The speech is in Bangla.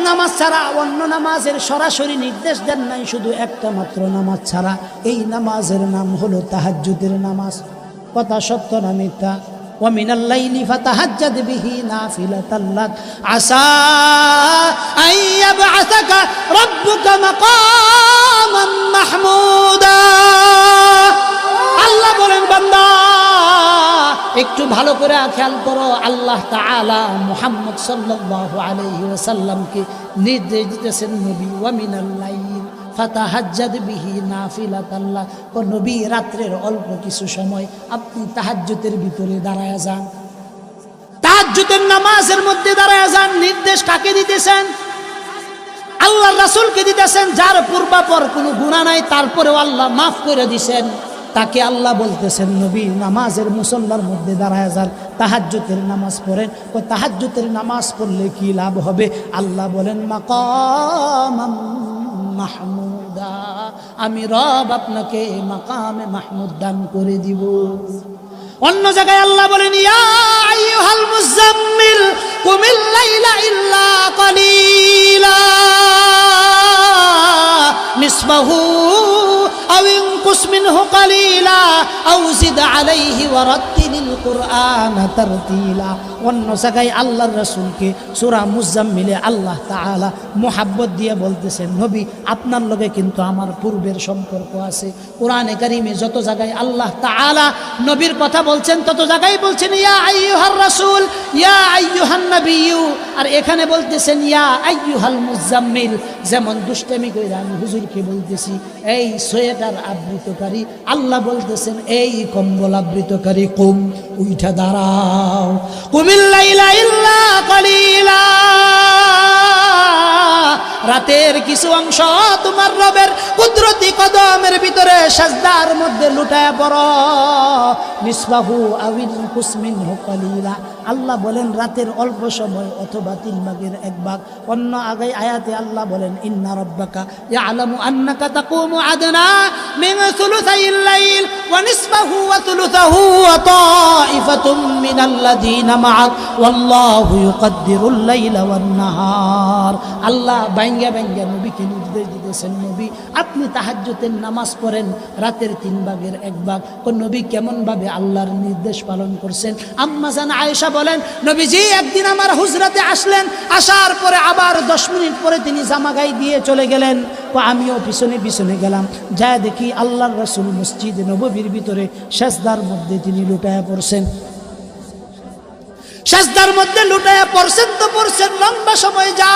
নামাজ ছাড়া অন্য নামাজের সরাসরি নির্দেশ দেন নাই, শুধু একটা মাত্র নামাজ ছাড়া। এই নামাজের নাম হলো তাহাজ্জুদের নামাজ। কথা সত্য না মিথ্যা? ومن الليل فتهجد به نافلة لك عسى أن يبعثك ربك مقاما محمودا। আল্লাহ বলেন বান্দা একটু ভালো করে খেয়াল করো, আল্লাহ তাআলা মুহাম্মদ সাল্লাল্লাহু আলাইহি ওয়াসাল্লামকে নির্দেশ দিতেছেন, নবী ওয়ামিনাল লাইল ফাতাহাজ্জাদ বিহি নাফিলাতান লাক, ও নবী রাত্রের অল্প কিছু সময় আপনি তাহাজ্জুদের ভিতরে দাঁড়ায়া যান, তাহাজ্জুদের নামাজের মধ্যে দাঁড়ায়া যান। নির্দেশ কাকে দিতেছেন? আল্লাহর রাসূলকে দিতেছেন, যার পূর্বাপর কোনো গুনাহ নাই, তারপরেও আল্লাহ মাফ করে দিয়েছেন। তাকে আল্লাহ বলতেছেন, নবী নামাজের মুসল্লার মধ্যে দাঁড়ায় যান, তাহাজ্জুদের নামাজ পড়েন। ও তাহাজ্জুদের নামাজ পড়লে কি লাভ হবে? আল্লাহ বলেন মাকামাম মাহমুদা, আমি রব আপনাকে মাকামে মাহমুদ দান করে দিব। অন্য জায়গায় আল্লাহ বলেন ইয়া আইয়ুহাল মুজাম্মিল কুমিল লাইলা ইল্লা কালিলা নিসফাহু আও ইনকুস মিনহু কালিলা আও জিদ আলাইহি ওয়ারাত্তিলিল কুরআনা তারতিলা। অন্য জায়গায় আল্লাহর রাসূলকে সূরা মুজাম্মিলে আল্লাহ তাআলা মোহাব্বত দিয়ে বলতেছেন, নবী আপনার লগে কিন্তু আমার পূর্বের সম্পর্ক আছে। কোরআনে কারিমে যত জায়গায় আল্লাহ তাআলা নবীর কথা বলছেন, তত জায়গায় বলছেন ইয়া আইয়ুহার রাসূল, ইয়া আইয়ুহান নাবিয়্যু, আর এখানে বলতেছেন ইয়া আইয়ুহাল মুজাম্মিল। যেমন দুষ্টামি কইরা আমি হুজুরকে বলতেছি এই সোয়েটার আবৃতকারী, আল্লাহ বলতেছেন এই কম্বল আবৃতকারী, কুম উঠা দাঁড়াও, কুমিল লাইলা ইল্লা কালিলা, রাতের কিছু অংশ তোমার রবের কুদরতি কদমের ভিতরে সাজদার মধ্যে লুটায়া পড়ো, নিসফাহু আও ইনকুস মিনহু কালিলা। আল্লাহ বলেন রাতের অল্প সময় অথবা 3 ভাগের 1 ভাগ। অন্য আগে আয়াতে আল্লাহ বলেন ইন্না রাব্বাকা ইয়ালামু আন্নাকা তাকুমু আদনা মিন সুলুসাইল লাইল ওয়া নিসফাহু ওয়া সুলুসাহু ওয়া তাইফাতুম মিনাল্লাযিনা মা'আক ওয়াল্লাহু ইউকদ্দিরুল লাইলা ওয়ান নাহার। আল্লাহ বাইঙ্গা বাইঙ্গা নবীকে নির্দেশ দিতেছেন, নবী আপনি তাহাজ্জুদের নামাজ পড়েন রাতের 3 ভাগের 1 ভাগ। নবী কেমন ভাবে আল্লাহর নির্দেশ পালন করছেন? আম্মা জান আয়েশা বলেন, নবীজি একদিন আমার হুজরাতে আসলেন, আসার পরে আবার 10 মিনিট পরে তিনি জামা গায়ে দিয়ে চলে গেলেন। আমিও পিছনে পিছনে গেলাম, যা দেখি আল্লাহর রাসূল মসজিদে নববীর ভিতরে সাজদার মধ্যে তিনি লুটায়া পড়ছেন। সাজদার মধ্যে লুটায়া পড়ছেন তো পড়ছেন, লম্বা সময় যা